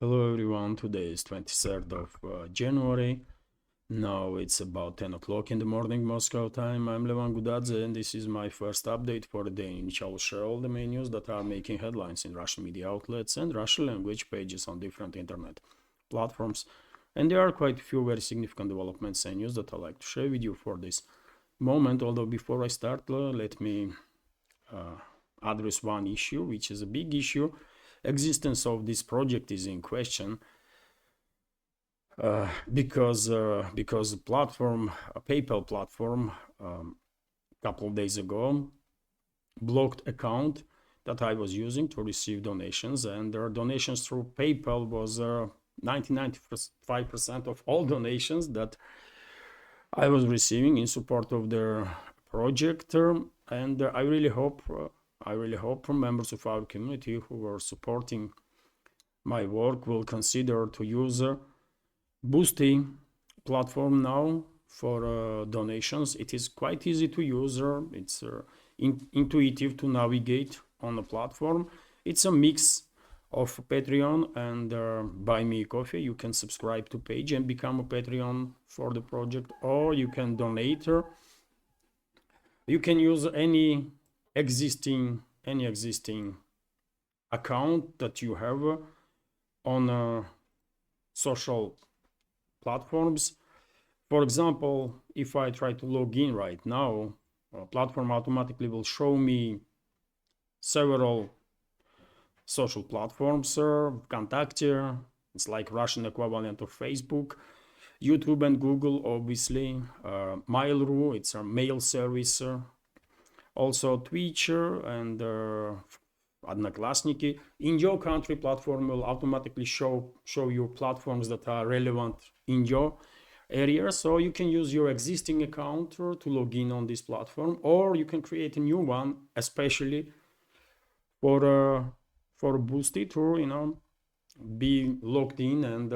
Hello everyone, today is 23rd of January. Now it's about 10 o'clock in the morning Moscow time. I'm Levan Gudadze and this is my first update for the day in which I will share all the main news that are making headlines in Russian media outlets and Russian language pages on different internet platforms. And there are quite a few very significant developments and news that I'd like to share with you for this moment. Although before I start, let me address one issue, which is a big issue. Existence of this project is in question because platform, a PayPal platform, a couple of days ago blocked account that I was using to receive donations, and their donations through PayPal was 95% of all donations that I was receiving in support of their project, and I really hope members of our community who are supporting my work will consider to use Boosty platform now for donations. It is quite easy to use. It's intuitive to navigate on the platform. It's a mix of Patreon and Buy Me Coffee. You can subscribe to page and become a Patreon for the project, or you can donate. You can use any existing account that you have on social platforms. For example, if I try to log in right now, platform automatically will show me several social platforms. Vkontakte, it's like Russian equivalent of Facebook. YouTube and Google, obviously. Mail.ru, it's a mail service. Also Twitch and Odnoklassniki. In your country, platform will automatically show you platforms that are relevant in your area. So you can use your existing account to log in on this platform, or you can create a new one, especially for Boosty to be logged in, and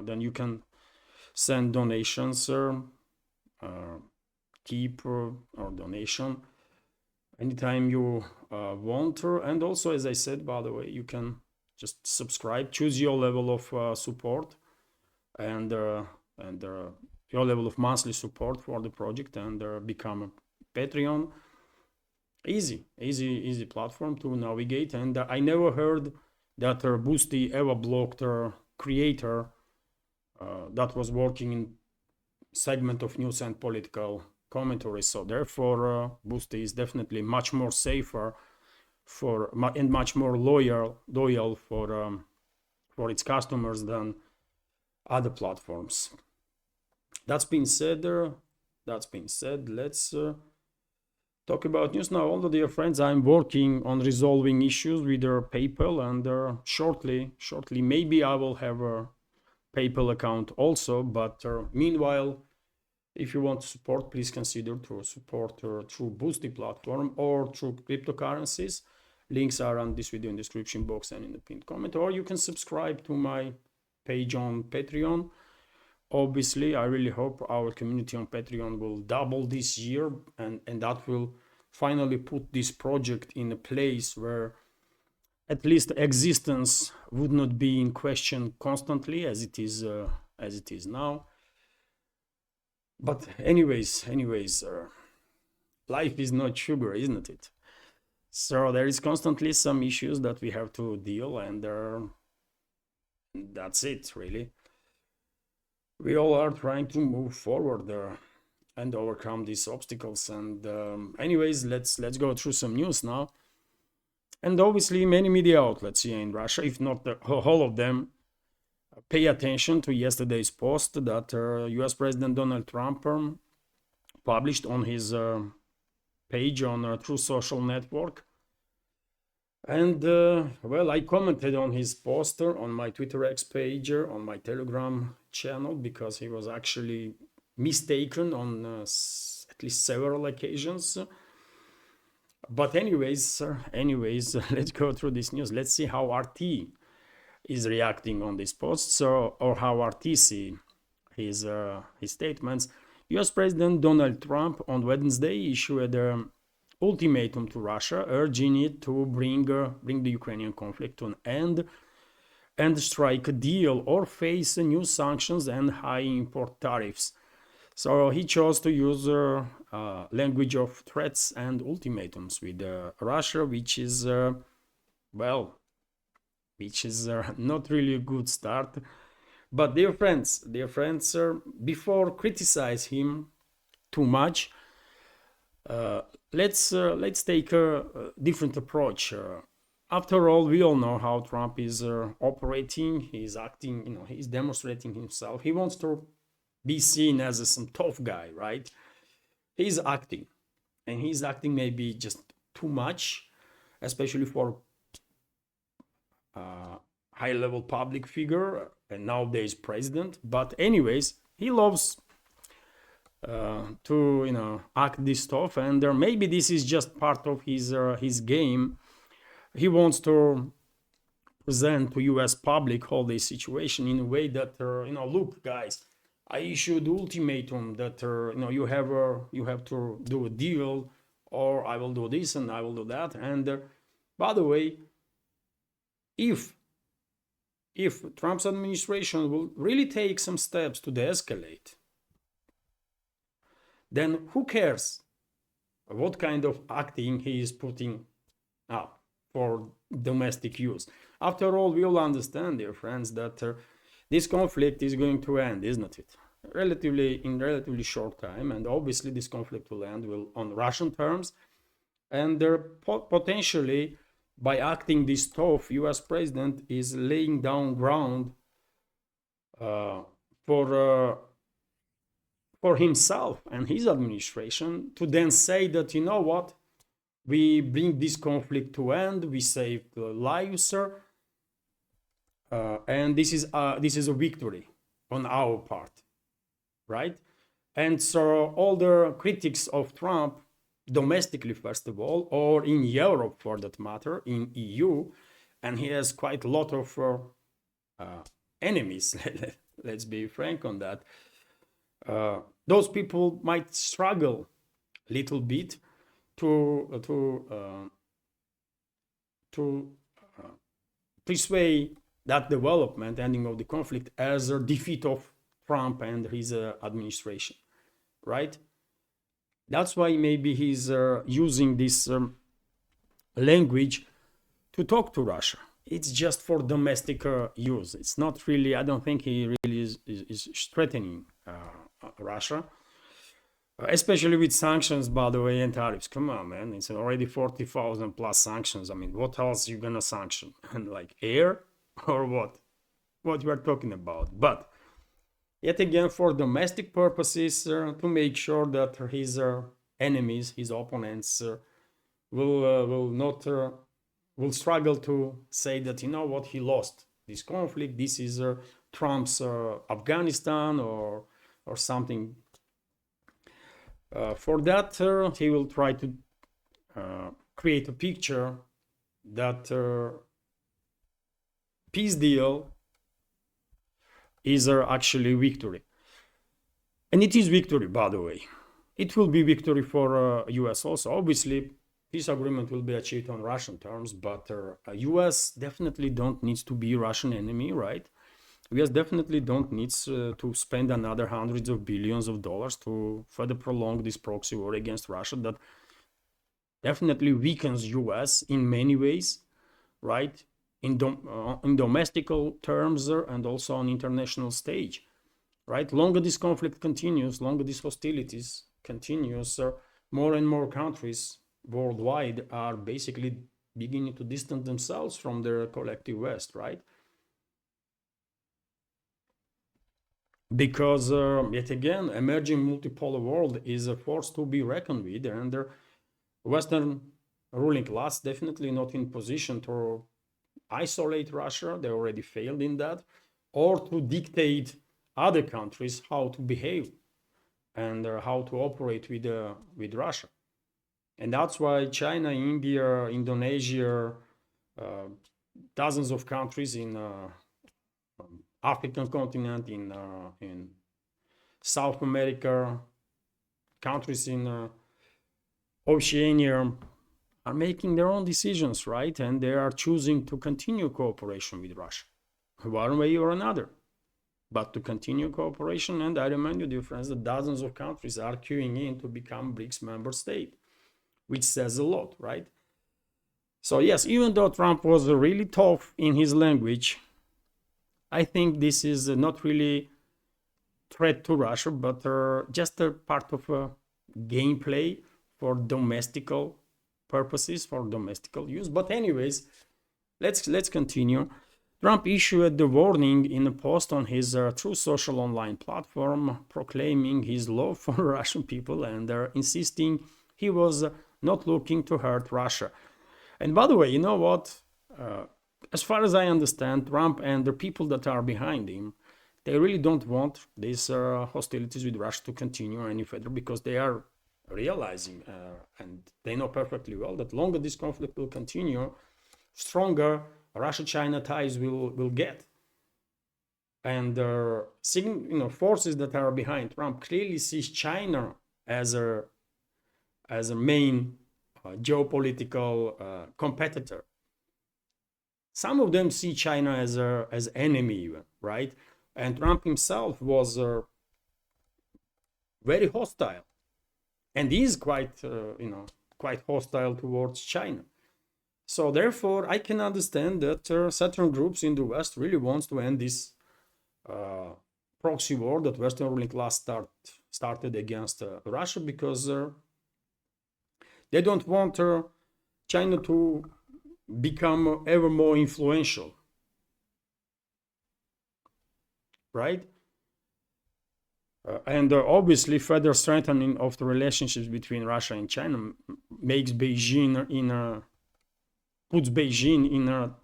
then you can send donations, tip or donation anytime you want. And also, as I said, by the way, you can just subscribe, choose your level of support and your level of monthly support for the project, and become a Patreon. Easy platform to navigate. And I never heard that Boosty ever blocked a creator that was working in segment of news and political commentary. So therefore, Boosty is definitely much more safer and much more loyal for its customers than other platforms. That's been said, let's talk about news now. Although, dear friends, I'm working on resolving issues with PayPal, and shortly maybe I will have a PayPal account also. But meanwhile, if you want to support, please consider to support through Boosty platform or through cryptocurrencies. Links are on this video in the description box and in the pinned comment, or you can subscribe to my page on Patreon. Obviously, I really hope our community on Patreon will double this year, and that will finally put this project in a place where at least existence would not be in question constantly as it is now. But anyways, life is not sugar, isn't it? So there is constantly some issues that we have to deal, and that's it, really. We all are trying to move forward and overcome these obstacles. And anyways, let's go through some news now. And obviously, many media outlets here in Russia, if not the whole of them, pay attention to yesterday's post that US President Donald Trump published on his page on True Social Network. And well, I commented on his poster on my Twitter X page, on my Telegram channel, because he was actually mistaken on at least several occasions. But anyways, let's go through this news. Let's see how RT is reacting on these posts, or how RT see his statements. US President Donald Trump on Wednesday issued an ultimatum to Russia, urging it to bring the Ukrainian conflict to an end and strike a deal or face new sanctions and high import tariffs. So he chose to use language of threats and ultimatums with Russia, which is, well, which is not really a good start. But dear friends, before criticize him too much, let's take a different approach. After all, we all know how Trump is operating. He's acting, he's demonstrating himself. He wants to be seen as some tough guy, right? He's acting, and he's acting maybe just too much, especially for high-level public figure and nowadays president. But anyways, he loves to act this stuff, and maybe this is just part of his game. He wants to present to U.S. public all this situation in a way that look, guys, I issued ultimatum that you have to do a deal, or I will do this and I will do that. And by the way, if Trump's administration will really take some steps to de-escalate, then who cares what kind of acting he is putting up for domestic use? After all, we all understand, dear friends, that this conflict is going to end, isn't it? In relatively short time, and obviously this conflict will end on Russian terms, and potentially by acting this tough, U.S. president is laying down ground for himself and his administration to then say that, you know what, we bring this conflict to end, we saved lives, sir, and this is a victory on our part, right? And so all the critics of Trump, domestically first of all, or in Europe for that matter, in EU, and he has quite a lot of enemies, let's be frank on that, those people might struggle a little bit to persuade that development, ending of the conflict, as a defeat of Trump and his administration, right? That's why maybe he's using this language to talk to Russia. It's just for domestic use. It's not really, I don't think he really is threatening Russia, especially with sanctions, by the way, and tariffs. Come on, man, it's already 40,000 plus sanctions. I mean, what else are you gonna sanction? And like air or what you are talking about? But yet again, for domestic purposes, to make sure that his enemies, his opponents, will struggle to say that, you know what, he lost this conflict. This is Trump's Afghanistan or something. For that, he will try to create a picture that peace deal is actually victory. And it is victory, by the way. It will be victory for US also. Obviously, peace agreement will be achieved on Russian terms, but US definitely don't need to be Russian enemy, right? US definitely don't need to spend another hundreds of billions of dollars to further prolong this proxy war against Russia that definitely weakens US in many ways, right? In domestic terms and also on international stage, right? Longer this conflict continues, longer these hostilities continues, more and more countries worldwide are basically beginning to distance themselves from their collective West, right? Because yet again, emerging multipolar world is a force to be reckoned with, and the Western ruling class definitely not in position to isolate Russia. They already failed in that, or to dictate other countries how to behave and how to operate with Russia. And that's why China, India, Indonesia, dozens of countries in African continent, in South America, countries in Oceania are making their own decisions, right? And they are choosing to continue cooperation with Russia. one way or another, but to continue cooperation. And I remind you, dear friends, that dozens of countries are queuing in to become BRICS member state, which says a lot, right? So yes, even though Trump was really tough in his language, I think this is not really threat to Russia, but just a part of a gameplay for domestical purposes, for domestical use. But anyways, let's continue. Trump issued the warning in a post on his True Social online platform, proclaiming his love for Russian people and insisting he was not looking to hurt Russia. And by the way, you know what? As far as I understand, Trump and the people that are behind him, they really don't want these hostilities with Russia to continue any further, because they are realizing and they know perfectly well that longer this conflict will continue, stronger Russia-China ties will get. And forces that are behind Trump clearly sees China as a main geopolitical competitor. Some of them see China as enemy even, right? And Trump himself was very hostile, and is quite hostile towards China. So therefore, I can understand that certain groups in the West really wants to end this proxy war that Western ruling class started against Russia, because they don't want China to become ever more influential, right? And obviously, further strengthening of the relationships between Russia and China puts Beijing in a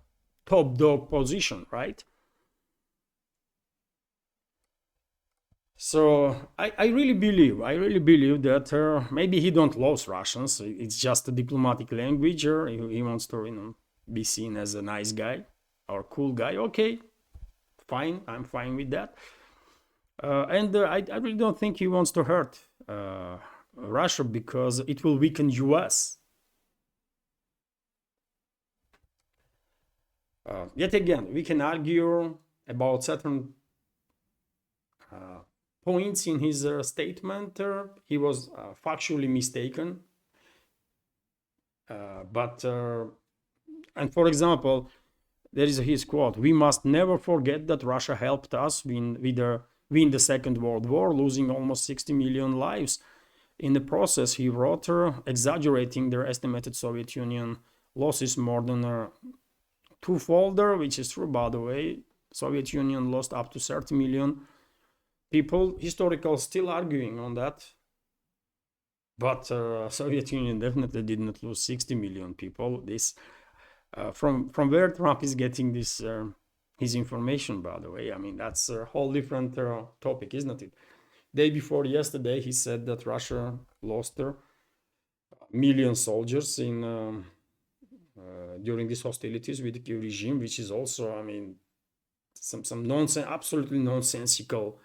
top dog position, right? So I really believe that maybe he don't love Russians. It's just a diplomatic language. He wants to be seen as a nice guy or cool guy. Okay, fine. I'm fine with that. And I really don't think he wants to hurt Russia, because it will weaken US. Yet again, we can argue about certain points in his statement. He was factually mistaken. And for example, there is his quote: "We must never forget that Russia helped us win the Second World War, losing almost 60 million lives. In the process," he wrote, exaggerating their estimated Soviet Union losses more than twofold, which is true, by the way. Soviet Union lost up to 30 million people. Historicals still arguing on that. But Soviet Union definitely did not lose 60 million people. This from where Trump is getting this his information, by the way. I mean, that's a whole different topic, isn't it? Day before yesterday, he said that Russia lost million soldiers in during these hostilities with the Kiev regime, which is also, I mean, some nonsense, absolutely nonsensical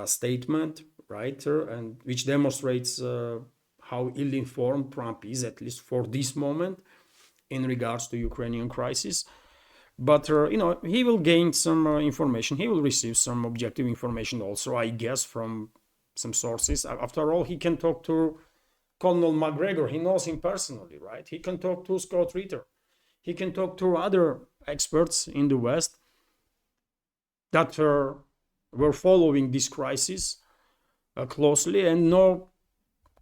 statement, right? And which demonstrates how ill-informed Trump is, at least for this moment, in regards to Ukrainian crisis. But he will gain some information. He will receive some objective information also, I guess, from some sources. After all, he can talk to Colonel McGregor. He knows him personally, right? He can talk to Scott Ritter. He can talk to other experts in the West that were following this crisis closely and know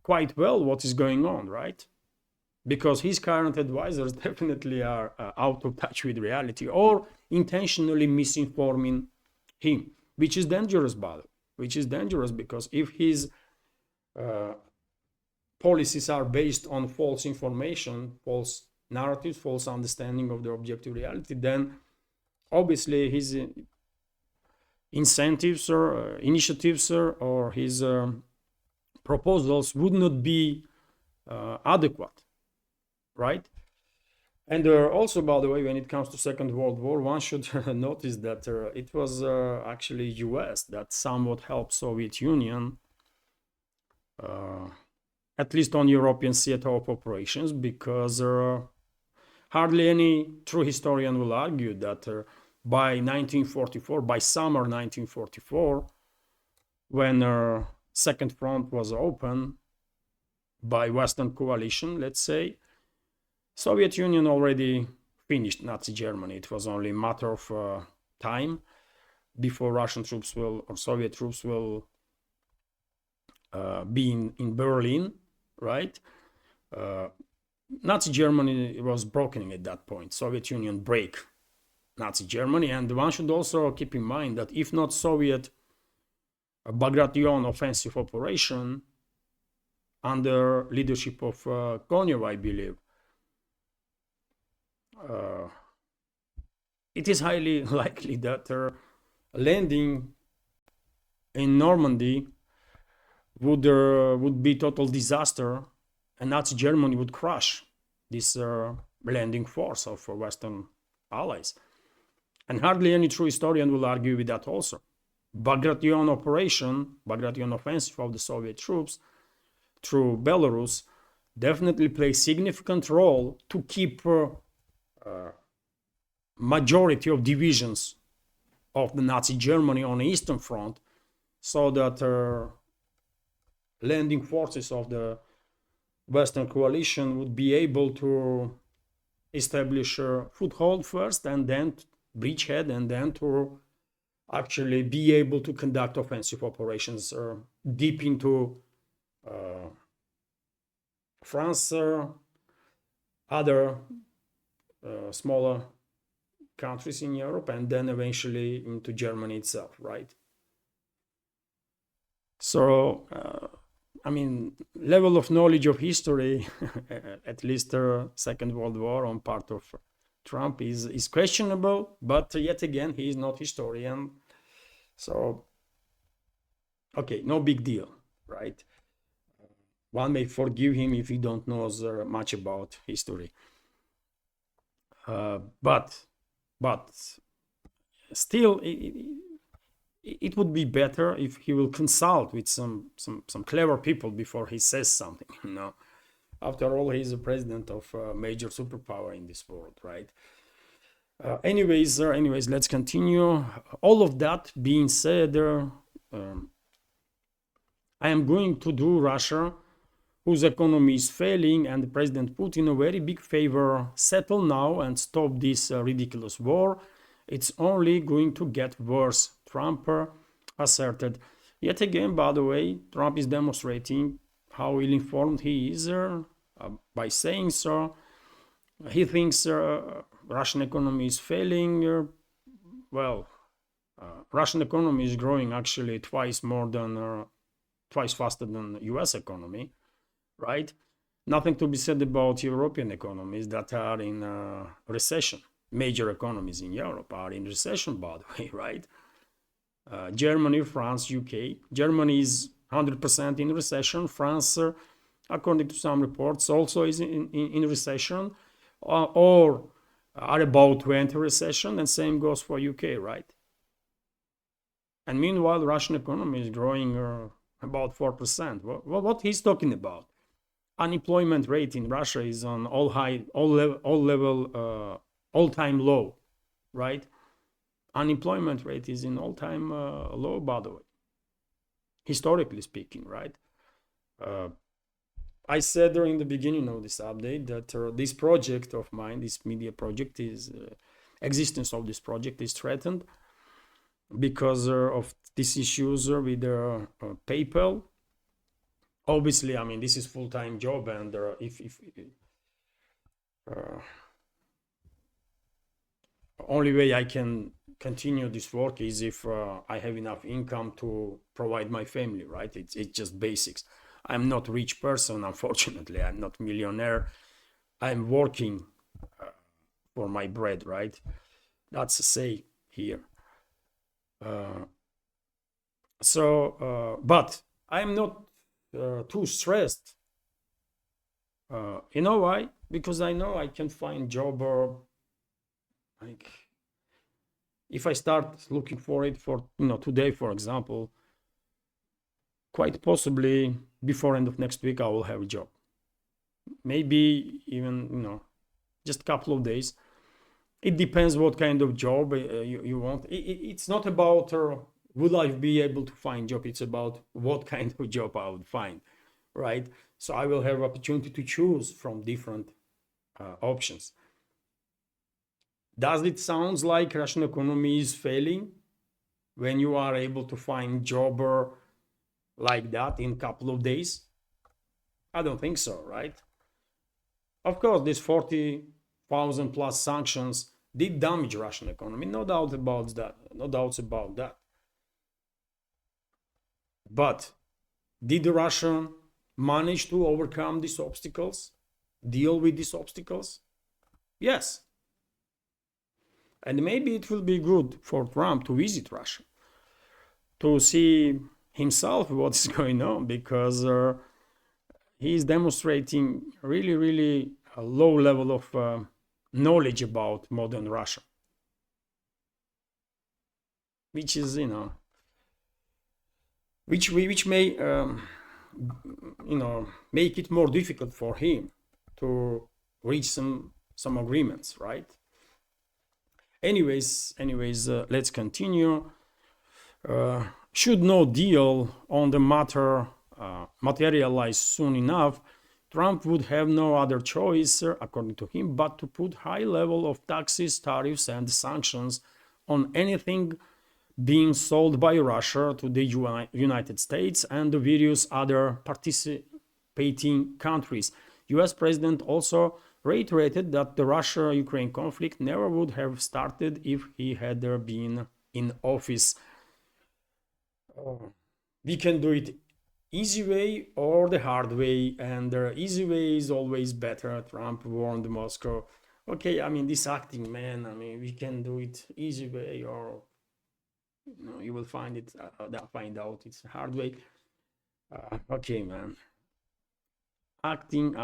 quite well what is going on, right? Because his current advisors definitely are out of touch with reality, or intentionally misinforming him, which is dangerous, by the way. Which is dangerous, because if his policies are based on false information, false narratives, false understanding of the objective reality, then obviously his incentives or initiatives or his proposals would not be adequate, right? And also, by the way, when it comes to Second World War, one should notice that it was actually US that somewhat helped Soviet Union, at least on European theater of operations, because hardly any true historian will argue that by 1944, by summer 1944, when second front was open by Western coalition, let's say, Soviet Union already finished Nazi Germany. It was only a matter of time before Russian troops will, or Soviet troops will be in Berlin, right? Nazi Germany was broken at that point. Soviet Union break Nazi Germany, and one should also keep in mind that if not Soviet Bagration offensive operation under leadership of Konev, I believe, it is highly likely that landing in Normandy would be total disaster, and Nazi Germany would crush this landing force of Western allies. And hardly any true historian will argue with that also. Bagration operation, Bagration offensive of the Soviet troops through Belarus definitely plays significant role to keep majority of divisions of the Nazi Germany on the Eastern Front, so that landing forces of the Western coalition would be able to establish a foothold first, and then bridgehead, and then to actually be able to conduct offensive operations deep into France, other smaller countries in Europe, and then eventually into Germany itself, right? So, I mean, level of knowledge of history, at least the Second World War on part of Trump is questionable, but yet again, he is not historian. So, okay, no big deal, right? One may forgive him if he don't know much about history. But still, it would be better if he will consult with some clever people before he says something, you know. After all, he's the president of a major superpower in this world, right? Anyways, let's continue. All of that being said, I am going to do Russia, whose economy is failing, and President Putin a very big favor. Settle now and stop this ridiculous war. It's only going to get worse, Trump asserted. Yet again, by the way, Trump is demonstrating how ill-informed he is by saying so. He thinks Russian economy is failing. Russian economy is growing actually twice faster than the US economy, right? Nothing to be said about European economies that are in recession. Major economies in Europe are in recession, by the way, right? Germany, France, UK. Germany is 100% in recession. France, according to some reports, also is in recession, or are about to enter recession, and same goes for UK, right? And meanwhile, the Russian economy is growing about 4%. What he's talking about? Unemployment rate in Russia is on all-time low, right? Unemployment rate is in all-time low, by the way, historically speaking, right? I said during the beginning of this update that this project of mine, this media project, existence of this project is threatened because of these issues with PayPal. Obviously, I mean, this is full-time job, and if only way I can continue this work is if I have enough income to provide my family, right? It's just basics. I'm not a rich person, unfortunately. I'm not millionaire. I'm working for my bread, right? That's a say here. But I'm not too stressed. You know why? Because I know I can find job, like if I start looking for it for today, for example, quite possibly before end of next week I will have a job. Maybe even just a couple of days, It depends what kind of job you want. It's not about will I be able to find job. It's about what kind of job I would find, right? So I will have opportunity to choose from different options. Does it sound like Russian economy is failing when you are able to find job like that in a couple of days? I don't think so, right? Of course, this 40,000 plus sanctions did damage Russian economy, no doubt about that, no doubts about that. But did Russia manage to overcome these obstacles, deal with these obstacles? Yes. And maybe it will be good for Trump to visit Russia, to see himself what's going on, because he is demonstrating really a low level of knowledge about modern Russia, which is, which may, make it more difficult for him to reach some agreements, right? Anyways, let's continue. Should no deal on the matter materialize soon enough, Trump would have no other choice, according to him, but to put high level of taxes, tariffs, and sanctions on anything being sold by Russia to the United States and the various other participating countries. US President also reiterated that the Russia-Ukraine conflict never would have started if he had been in office. We can do it easy way or the hard way, and the easy way is always better, Trump warned Moscow. Okay, I mean, this acting, man, I mean, we can do it easy way, or you will find it, find out it's a hard way. Okay, man. Acting.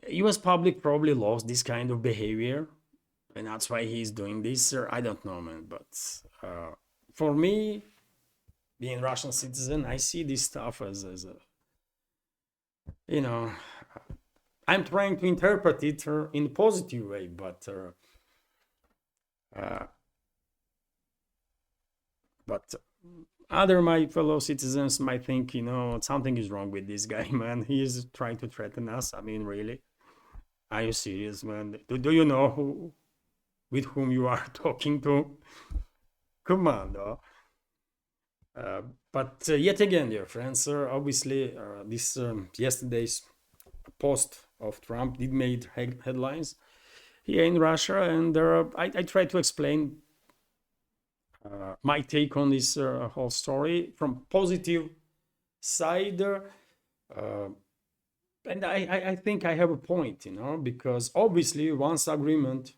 US public probably loves this kind of behavior, and that's why he's doing this. I don't know, man, but for me, being Russian citizen, I see this stuff as a, I'm trying to interpret it in a positive way, but other my fellow citizens might think, something is wrong with this guy, man. He is trying to threaten us. I mean, really? Are you serious, man? Do you know with whom you are talking to? Come on, though. But yet again, dear friends, obviously, this yesterday's post of Trump did make headlines here in Russia, and I try to explain my take on this whole story from positive side, and I think I have a point, because obviously once agreement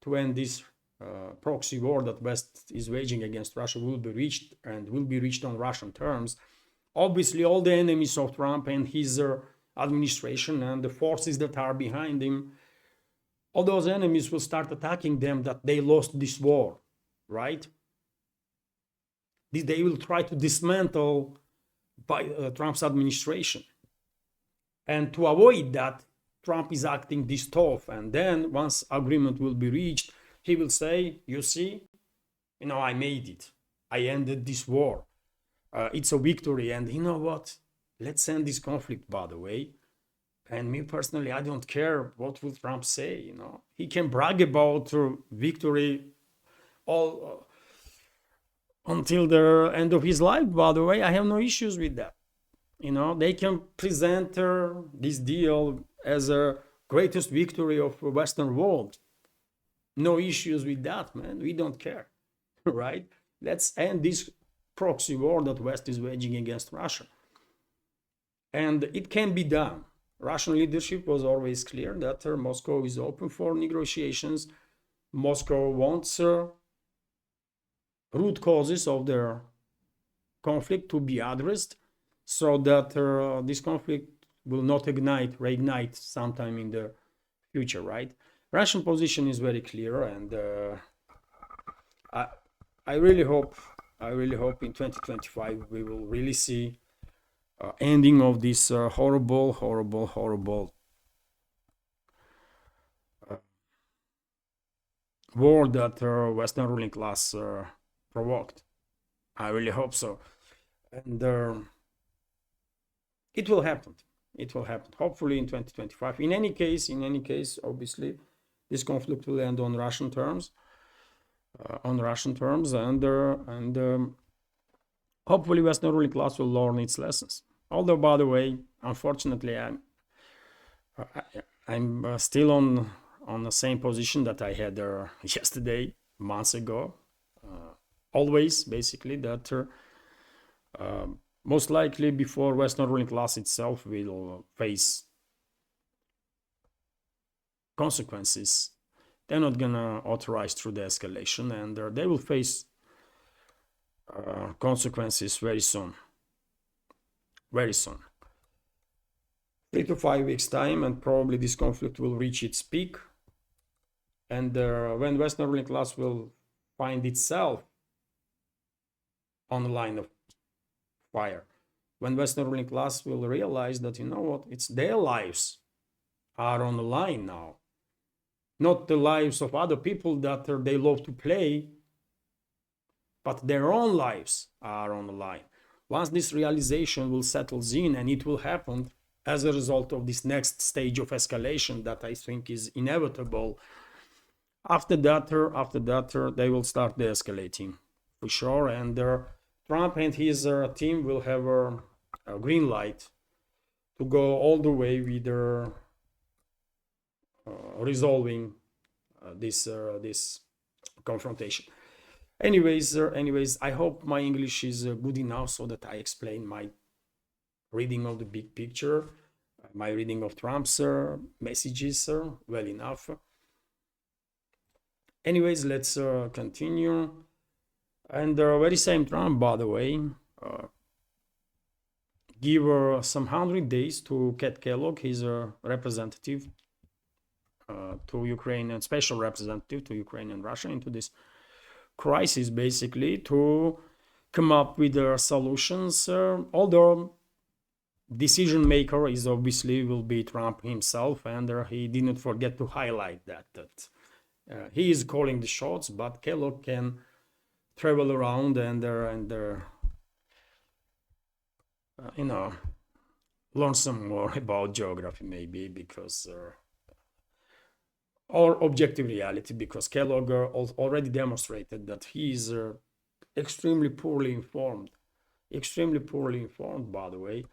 to end this proxy war that West is waging against Russia will be reached, and will be reached on Russian terms, obviously all the enemies of Trump and his administration and the forces that are behind him, all those enemies will start attacking them that they lost this war, right? They will try to dismantle by Trump's administration. And to avoid that, Trump is acting this tough. And then once agreement will be reached, he will say, you see, I made it. I ended this war. It's a victory. And you know what? Let's end this conflict, by the way. And me personally, I don't care what will Trump say. He can brag about victory all until the end of his life, by the way. I have no issues with that. They can present this deal as a greatest victory of the Western world. No issues with that, man. We don't care, right? Let's end this proxy war that West is waging against Russia. And it can be done. Russian leadership was always clear that Moscow is open for negotiations. Moscow wants root causes of their conflict to be addressed, so that this conflict will not reignite sometime in the future, right? Russian position is very clear, and I really hope in 2025 we will really see ending of this horrible war that Western ruling class provoked. I really hope so. And it will happen. It will happen. Hopefully in 2025. In any case, obviously, this conflict will end on Russian terms. And hopefully Western ruling class will learn its lessons. Although, by the way, unfortunately, I'm still on the same position that I had yesterday, months ago. Always, basically, that most likely before Western ruling class itself will face consequences, they're not gonna authorize through the escalation, and they will face consequences very soon. Very soon. 3 to 5 weeks time, and probably this conflict will reach its peak. And when Western ruling class will find itself on the line of fire, when Western ruling class will realize that, you know what, it's their lives are on the line now, not the lives of other people that they love to play, but their own lives are on the line. Once this realization will settle in, and it will happen as a result of this next stage of escalation that I think is inevitable, after that they will start de-escalating for sure, and Trump and his team will have a green light to go all the way with resolving this confrontation. Anyways, I hope my English is good enough so that I explain my reading of the big picture, my reading of Trump's messages well enough. Anyways, let's continue. And the very same Trump, by the way, give some 100 days to Kat Kellogg, his representative to Ukraine, and special representative to Ukraine and Russia, into this crisis, basically, to come up with solutions. Although decision maker is obviously will be Trump himself, and he did not forget to highlight that he is calling the shots, but Kellogg can travel around and learn some more about geography, maybe, because or objective reality, because Kellogg already demonstrated that he is extremely poorly informed, by the way,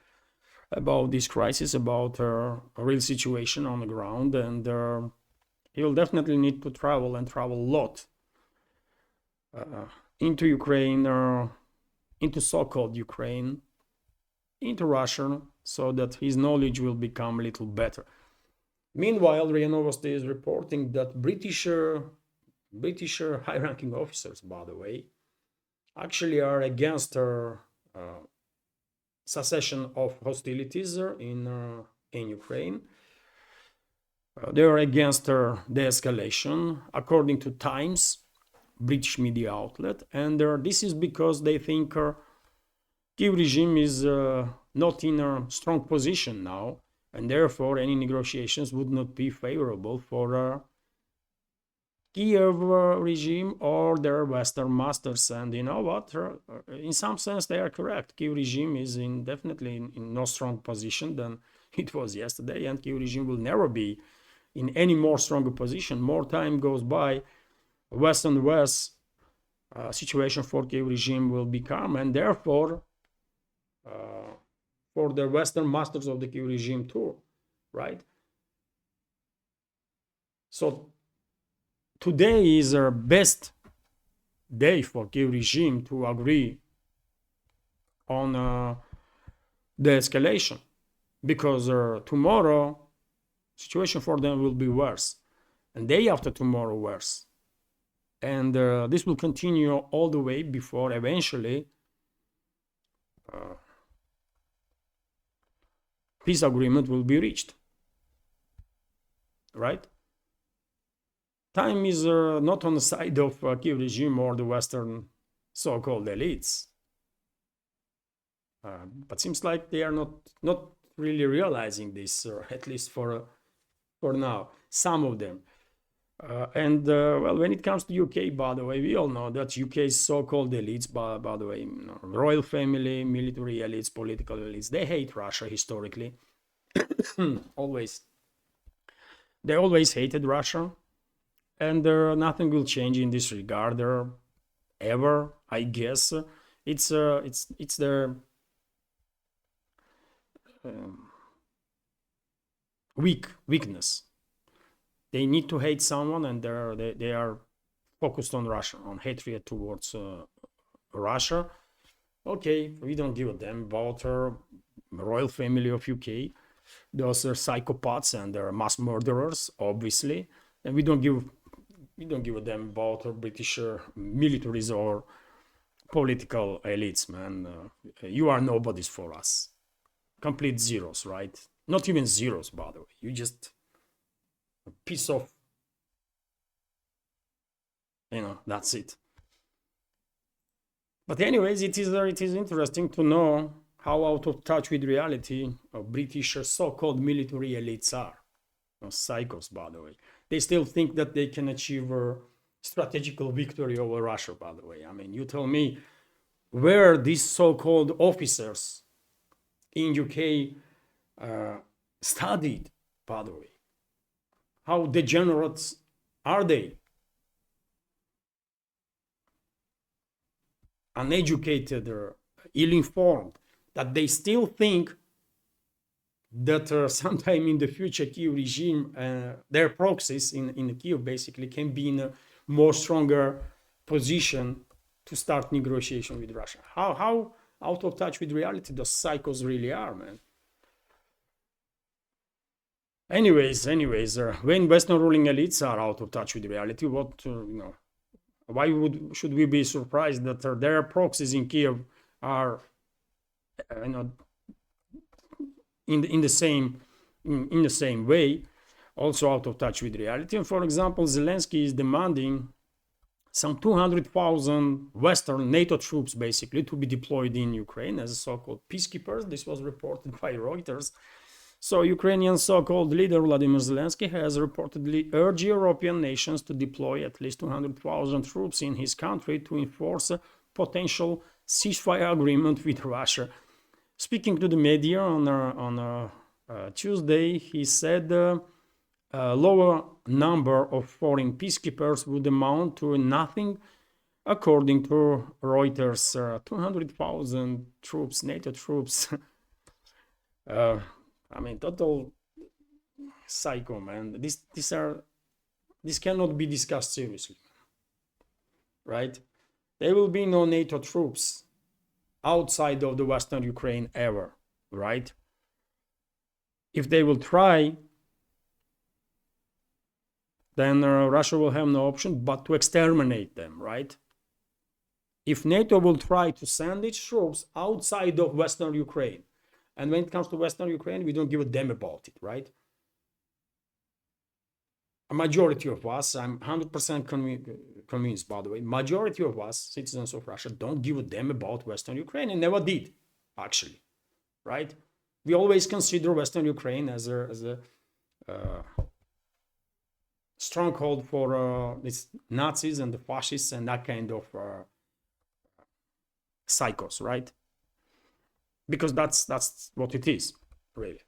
about this crisis, about a real situation on the ground, and he will definitely need to travel, and travel a lot, into Ukraine, into so-called Ukraine, into Russia, so that his knowledge will become a little better. Meanwhile, RIA Novosti is reporting that British high-ranking officers, by the way, actually are against cessation of hostilities in Ukraine. They are against the escalation, according to Times, British media outlet, and this is because they think Kiev regime is not in a strong position now, and therefore any negotiations would not be favorable for Kiev regime or their Western masters. And you know what? In some sense, they are correct. Kiev regime is definitely in no strong position than it was yesterday, and Kiev regime will never be in any more stronger position. More time goes by, West and West situation for Kiev regime will become, and therefore for the Western masters of the Kiev regime too, right? So today is our best day for Kiev regime to agree on the escalation, because tomorrow situation for them will be worse, and day after tomorrow worse, and this will continue all the way before eventually peace agreement will be reached, right? Time is not on the side of Kiev regime or the Western so-called elites, but seems like they are not really realizing this, at least for now, some of them. Well, when it comes to UK, by the way, we all know that UK's so-called elites, by the way, royal family, military elites, political elites, they hate Russia historically. Always. They always hated Russia, and nothing will change in this regard ever, I guess. It's their weakness. They need to hate someone, and they are focused on Russia, on hatred towards Russia. Okay, we don't give a damn about royal family of UK. Those are psychopaths and they're mass murderers, obviously, and we don't give a damn about British militaries or political elites, man. You are nobodies for us. Complete zeros, right? Not even zeros, by the way. You just a piece of, that's it. But anyways, it is interesting to know how out of touch with reality British so-called military elites are. Psychos, by the way. They still think that they can achieve a strategical victory over Russia, by the way. I mean, you tell me where these so-called officers in UK studied, by the way. How degenerates are they? Uneducated or ill-informed, that they still think that sometime in the future Kiev regime, their proxies in Kiev basically can be in a more stronger position to start negotiation with Russia. How out of touch with reality those psychos really are, man. Anyways, when Western ruling elites are out of touch with reality, why should we be surprised that their proxies in Kiev are in the same way, also out of touch with reality? And for example, Zelensky is demanding some 200,000 Western NATO troops basically to be deployed in Ukraine as so-called peacekeepers. This was reported by Reuters. So Ukrainian so-called leader Vladimir Zelensky has reportedly urged European nations to deploy at least 200,000 troops in his country to enforce a potential ceasefire agreement with Russia. Speaking to the media on Tuesday, he said a lower number of foreign peacekeepers would amount to nothing. According to Reuters, 200,000 troops, NATO troops. I mean, total psycho, man. This cannot be discussed seriously, right? There will be no NATO troops outside of the Western Ukraine ever, right? If they will try, then Russia will have no option but to exterminate them, right? If NATO will try to send its troops outside of Western Ukraine, and when it comes to Western Ukraine, we don't give a damn about it, right? A majority of us, I'm 100% convinced, by the way, majority of us, citizens of Russia, don't give a damn about Western Ukraine and never did, actually, right? We always consider Western Ukraine as a stronghold for these Nazis and the fascists and that kind of psychos, right? Because that's what it is, really.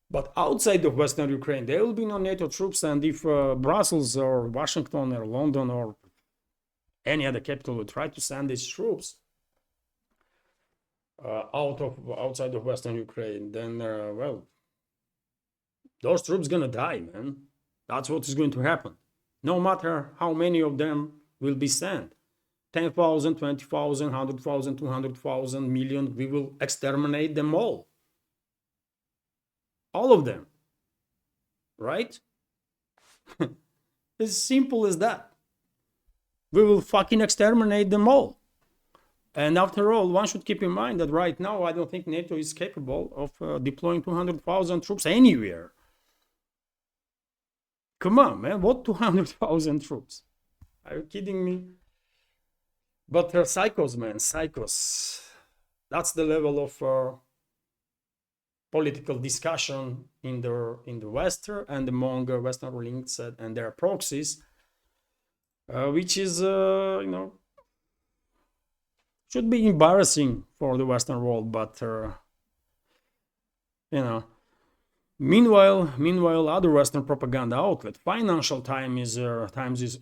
But outside of Western Ukraine, there will be no NATO troops, and if Brussels or Washington or London or any other capital will try to send its troops outside of Western Ukraine, then well, those troops gonna die, man. That's what is going to happen. No matter how many of them will be sent. 10,000, 20,000, 100,000, 200,000, million, we will exterminate them all. All of them. Right? As simple as that. We will fucking exterminate them all. And after all, one should keep in mind that right now, I don't think NATO is capable of deploying 200,000 troops anywhere. Come on, man. What 200,000 troops? Are you kidding me? But they're psychos, man. Psychos. That's the level of political discussion in the West and among Western elites and their proxies, which is should be embarrassing for the Western world, but Meanwhile, other Western propaganda outlets, Financial Times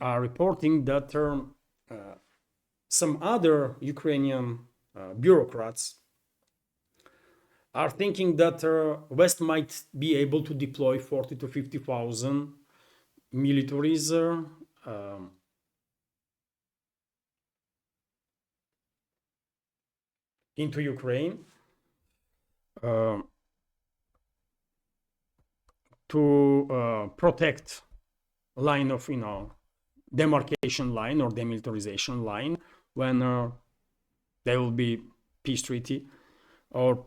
are reporting that some other Ukrainian bureaucrats are thinking that West might be able to deploy 40 to 50,000 militaries into Ukraine to protect line of demarcation line or demilitarization line when there will be peace treaty or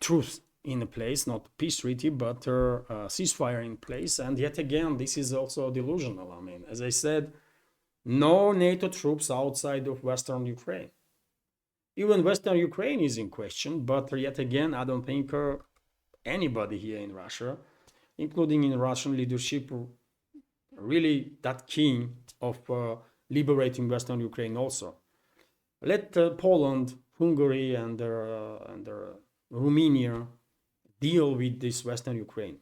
truce in place, not peace treaty, but ceasefire in place. And yet again, this is also delusional. I mean, as I said, no NATO troops outside of Western Ukraine. Even Western Ukraine is in question, but yet again, I don't think anybody here in Russia, including in Russian leadership, really that keen of liberating Western Ukraine also. Let Poland, Hungary, and Romania deal with this Western Ukraine.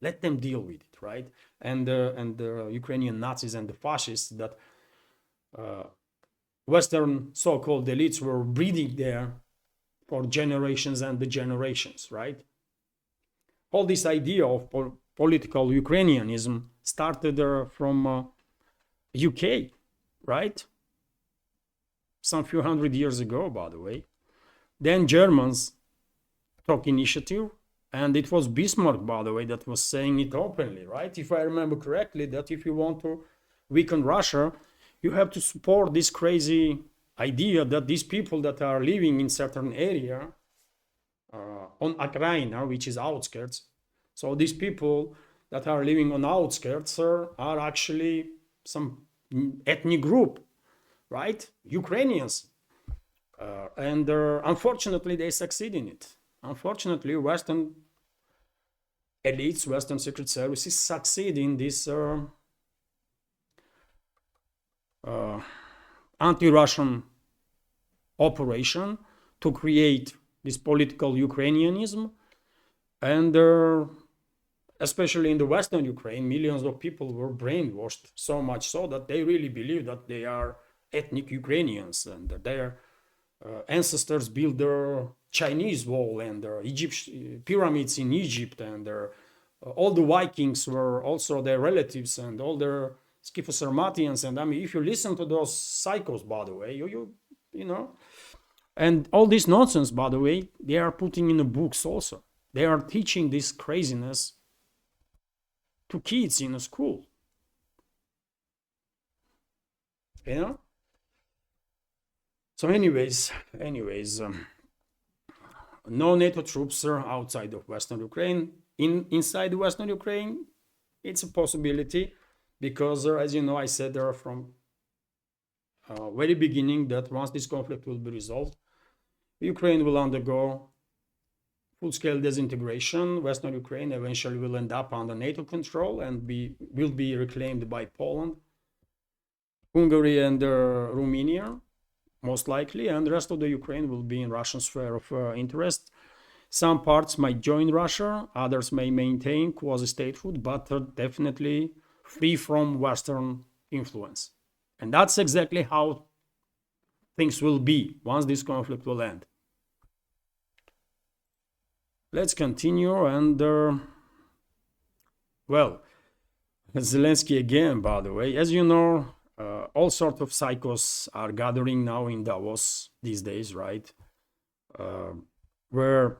Let them deal with it, right? And the Ukrainian Nazis and the fascists that Western so-called elites were breeding there for generations and the generations, right? All this idea of political Ukrainianism started from UK, right? Some few hundred years ago, by the way. Then Germans took initiative, and it was Bismarck, by the way, that was saying it openly, right? If I remember correctly, that if you want to weaken Russia, you have to support this crazy idea that these people that are living in certain area on Ukraine, which is outskirts, so these people that are living on outskirts are actually some ethnic group, right? Ukrainians. And unfortunately, they succeed in it. Unfortunately, Western elites, Western secret services succeed in this anti-Russian operation to create this political Ukrainianism. And especially in the Western Ukraine, millions of people were brainwashed, so much so that they really believe that they are ethnic Ukrainians and that their ancestors built their Chinese wall and their pyramids in Egypt, and all the Vikings were also their relatives, and all their Scytho-Sarmatians. And I mean, if you listen to those psychos, by the way, you know, and all this nonsense, by the way, they are putting in the books also. They are teaching this craziness to kids in a school, you know. So anyways, no NATO troops are outside of Western Ukraine. Inside Western Ukraine, it's a possibility because, as you know, I said there from very beginning that once this conflict will be resolved, Ukraine will undergo full-scale disintegration. Western Ukraine eventually will end up under NATO control and will be reclaimed by Poland, Hungary, and Romania, most likely, and the rest of the Ukraine will be in Russian sphere of interest. Some parts might join Russia, others may maintain quasi-statehood, but are definitely free from Western influence. And that's exactly how things will be once this conflict will end. Let's continue, and well, Zelensky again, by the way, as you know, all sorts of psychos are gathering now in Davos these days, right? Where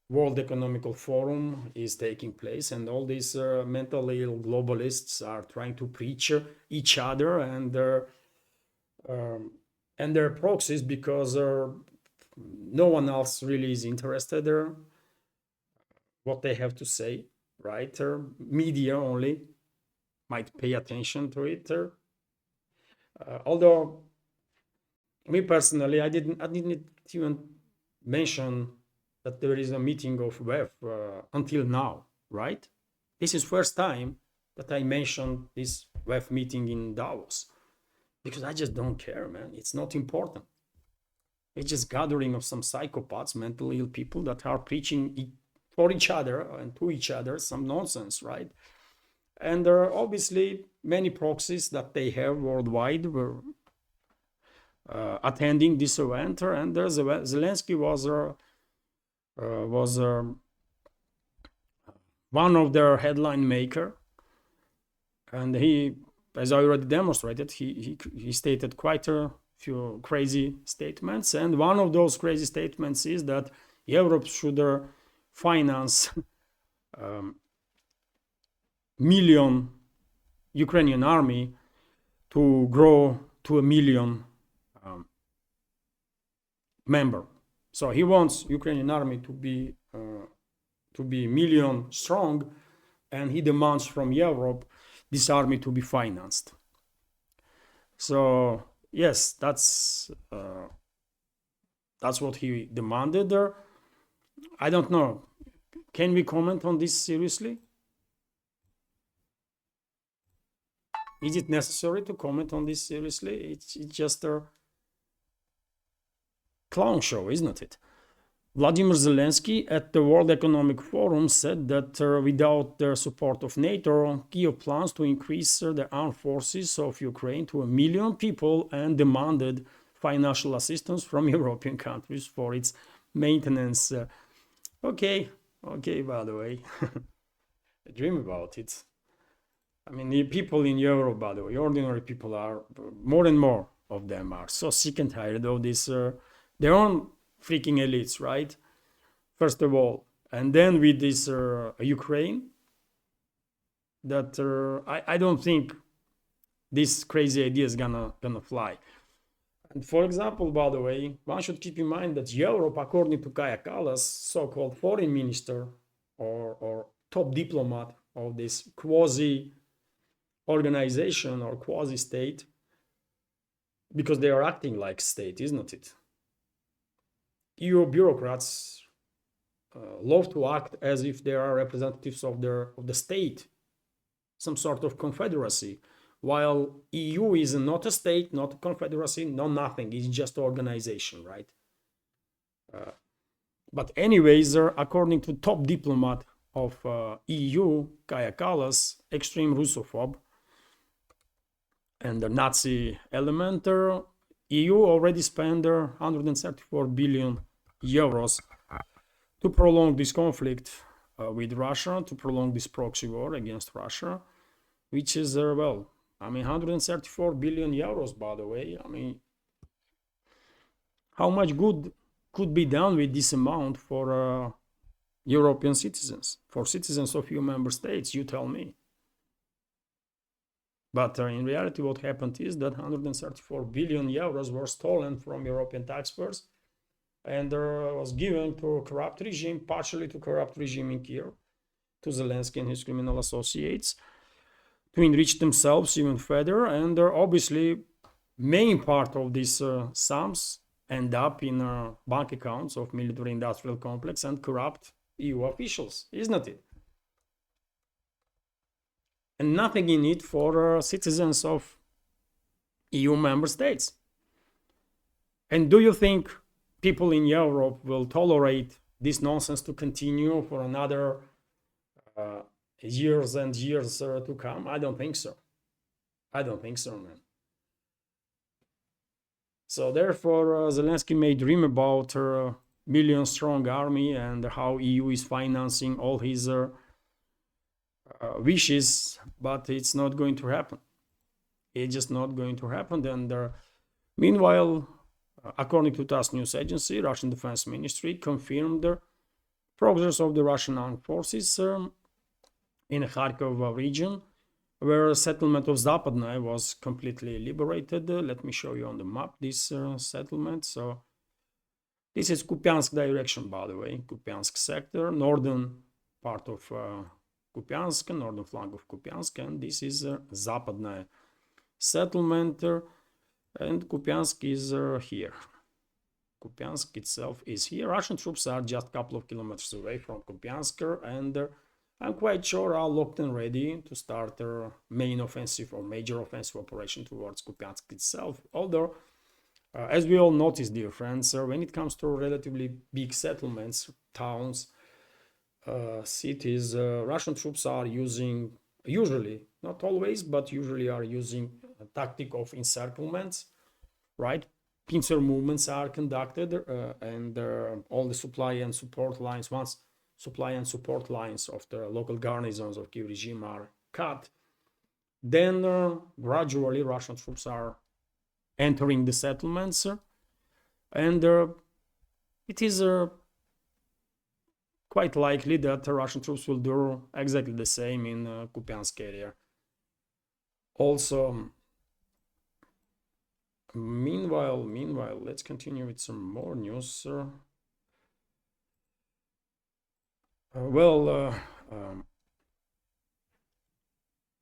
World Economical Forum is taking place, and all these mentally ill globalists are trying to preach each other and their proxies, because no one else really is interested in what they have to say, right? Media only might pay attention to it. Although me personally, I didn't even mention that there is a meeting of WEF until now, right? This is first time that I mentioned this WEF meeting in Davos, because I just don't care, man. It's not important. It's just gathering of some psychopaths, mentally ill people that are preaching for each other and to each other some nonsense, right? And there are obviously many proxies that they have worldwide were attending this event, and Zelensky was one of their headline maker, and he, as I already demonstrated, he stated quite a few crazy statements, and one of those crazy statements is that Europe should finance million Ukrainian army to grow to 1 million member. So he wants Ukrainian army to be 1 million strong, and he demands from Europe this army to be financed. So yes, that's what he demanded there. I don't know. Can we comment on this seriously? Is it necessary to comment on this seriously? It's just a clown show, isn't it? Vladimir Zelensky at the World Economic Forum said that without the support of NATO, Kiev plans to increase the armed forces of Ukraine to 1 million people and demanded financial assistance from European countries for its maintenance. Okay, by the way, I dream about it. I mean, the people in Europe, by the way, ordinary people are, more and more of them are so sick and tired of this, their own freaking elites, right? First of all, and then with this Ukraine, that I don't think this crazy idea is gonna fly. And for example, by the way, one should keep in mind that Europe, according to Kaja Kallas, so-called foreign minister or top diplomat of this quasi organization or quasi state, because they are acting like state, isn't it? EU bureaucrats love to act as if they are representatives of the state, some sort of confederacy, while EU is not a state, not a confederacy, no nothing. It's just organization, right? But anyways, according to top diplomat of EU, Kaja Kallas, extreme Russophobe and the Nazi element, EU already spent 134 billion euros to prolong this conflict with Russia, to prolong this proxy war against Russia, which is, well, I mean, 134 billion euros, by the way. I mean, how much good could be done with this amount for European citizens, for citizens of EU member states? You tell me. But in reality, what happened is that 134 billion euros were stolen from European taxpayers and was given to a corrupt regime, partially to corrupt regime in Kiev, to Zelensky and his criminal associates, to enrich themselves even further. And obviously, main part of these sums end up in bank accounts of military-industrial complex and corrupt EU officials, isn't it? And nothing in it for citizens of EU member states. And do you think people in Europe will tolerate this nonsense to continue for another years and years to come? I don't think so. I don't think so, man. So therefore, Zelensky may dream about her million-strong army and how EU is financing all his wishes, but it's not going to happen. It's just not going to happen. And meanwhile, according to TASS news agency, Russian Defense Ministry confirmed the progress of the Russian armed forces in the Kharkov region, where a settlement of Zapadnaya was completely liberated. Let me show you on the map this settlement. So this is Kupiansk direction, by the way, Kupiansk sector, northern part of Kupiansk, northern flank of Kupiansk, and this is Kupiansk itself is here. Russian troops are just a couple of kilometers away from Kupiansk, and I'm quite sure are locked and ready to start their main offensive or major offensive operation towards Kupiansk itself. Although, as we all notice, dear friends, when it comes to relatively big settlements, towns, cities, Russian troops are using, usually, not always, but usually are using a tactic of encirclements, right? Pincer movements are conducted, and all the supply and support lines, once supply and support lines of the local garrisons of Kiev regime are cut, then gradually Russian troops are entering the settlements, and it is quite likely that the Russian troops will do exactly the same in Kupiansk area. Also, meanwhile, let's continue with some more news.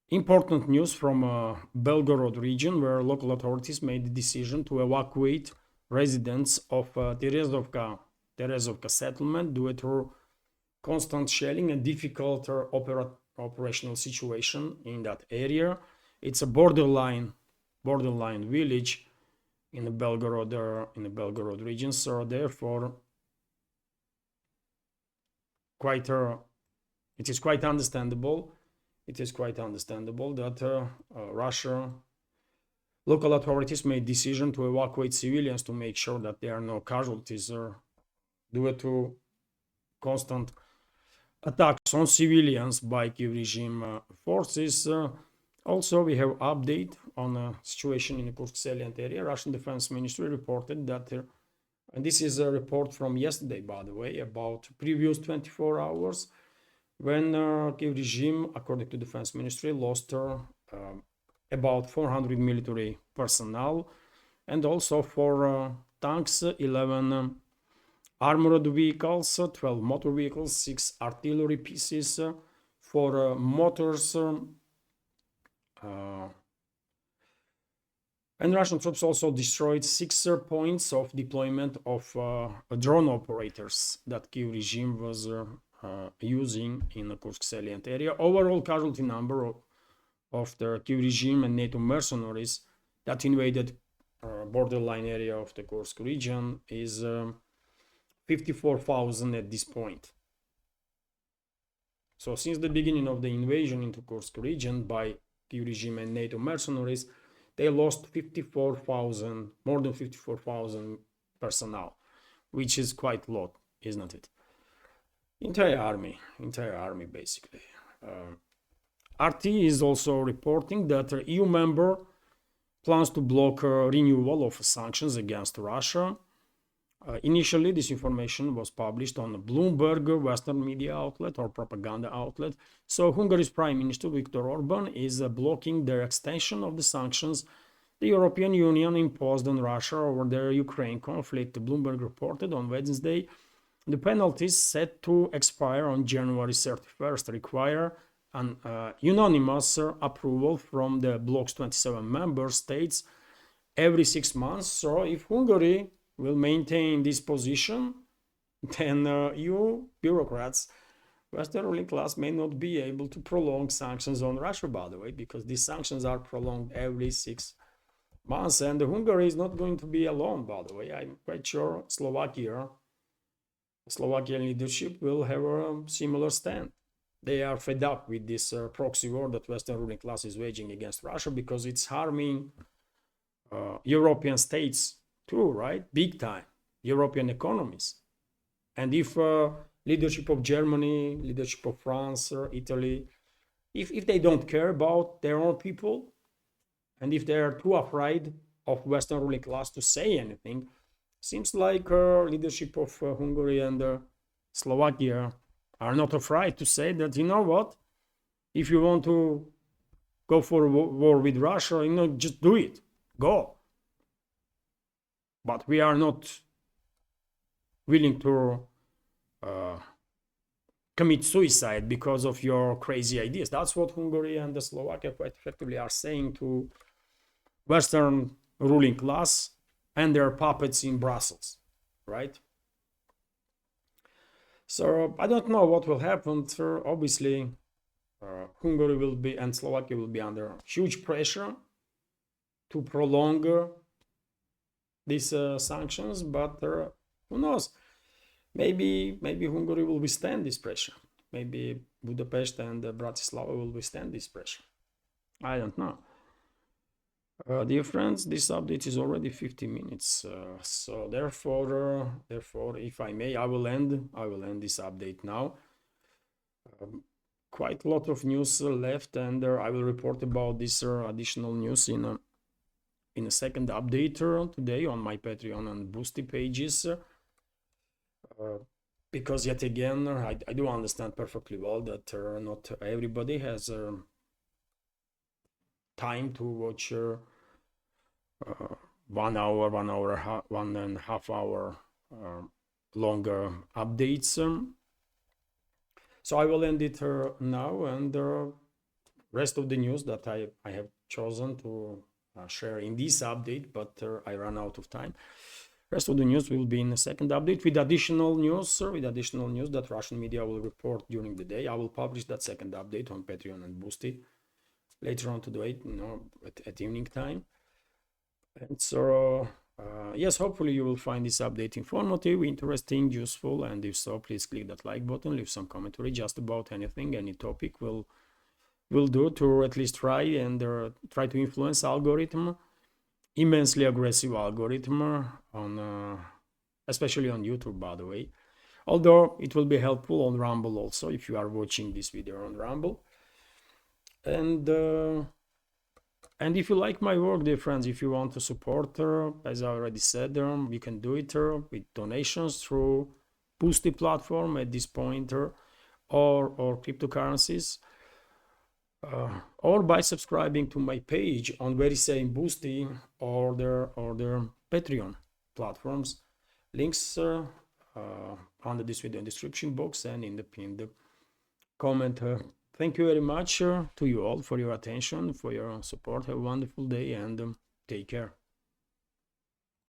Important news from Belgorod region, where local authorities made the decision to evacuate residents of Terezovka settlement due to constant shelling and difficult operational situation in that area. It's a borderline village in the Belgorod region, so therefore it is quite understandable that Russia local authorities made decision to evacuate civilians to make sure that there are no casualties due to constant attacks on civilians by Kiev regime forces. Also, we have update on a situation in the Kursk salient area. Russian Defense Ministry reported that, and this is a report from yesterday, by the way, about previous 24 hours, when Kiev regime, according to Defense Ministry, lost about 400 military personnel, and also for tanks, 11 armored vehicles, 12 motor vehicles, 6 artillery pieces, for motors, and Russian troops also destroyed 6 points of deployment of drone operators that Kiev regime was using in the Kursk salient area. Overall casualty number of the Kiev regime and NATO mercenaries that invaded borderline area of the Kursk region is 54,000 at this point. So since the beginning of the invasion into Kursk region by Kiev regime and NATO mercenaries, they lost 54,000, more than 54,000 personnel, which is quite a lot, isn't it? Entire army basically. RT is also reporting that the EU member plans to block renewal of sanctions against Russia. Initially, this information was published on a Bloomberg Western media outlet or propaganda outlet. So Hungary's Prime Minister Viktor Orban is blocking the extension of the sanctions the European Union imposed on Russia over the Ukraine conflict. Bloomberg reported on Wednesday the penalties set to expire on January 31st require an unanimous approval from the bloc's 27 member states every 6 months. So if Hungary will maintain this position, then EU bureaucrats, Western ruling class, may not be able to prolong sanctions on Russia, by the way, because these sanctions are prolonged every 6 months, and Hungary is not going to be alone, by the way. I'm quite sure Slovakian leadership will have a similar stand. They are fed up with this proxy war that Western ruling class is waging against Russia, because it's harming European states too, right? Big time. European economies. And if leadership of Germany, leadership of France or Italy, if they don't care about their own people, and if they are too afraid of Western ruling class to say anything, seems like leadership of Hungary and Slovakia are not afraid to say that, you know what, if you want to go for a war with Russia, just do it, go. But we are not willing to commit suicide because of your crazy ideas. That's what Hungary and the Slovakia quite effectively are saying to Western ruling class and their puppets in Brussels. right? So I don't know what will happen. So obviously, Hungary will be and Slovakia will be under huge pressure to prolong these sanctions, but who knows? Maybe Hungary will withstand this pressure. Maybe Budapest and Bratislava will withstand this pressure. I don't know. Dear friends, this update is already 50 minutes, so therefore, if I may, I will end this update now. Quite a lot of news left, and I will report about this additional news in a second update today on my Patreon and Boosty pages. Because yet again, I do understand perfectly well that not everybody has time to watch 1 hour, 1.5 hour longer updates. So I will end it now, and the rest of the news that I have chosen to share in this update, but I ran out of time. Rest of the news will be in the second update with additional news that Russian media will report during the day. I will publish that second update on Patreon and Boosty later on today, at evening time. And so, yes, hopefully you will find this update informative, interesting, useful, and if so, please click that like button, leave some commentary just about anything, any topic will do to at least try to influence algorithm, immensely aggressive algorithm on, especially on YouTube, by the way. Although it will be helpful on Rumble also if you are watching this video on Rumble. And if you like my work, dear friends, if you want to support as I already said, you can do it with donations through Boosty platform at this point, or cryptocurrencies, or by subscribing to my page on very same Boosty or their Patreon platforms. Links under this video in the description box and in the pinned comment. Thank you very much to you all for your attention, for your support. Have a wonderful day, and take care.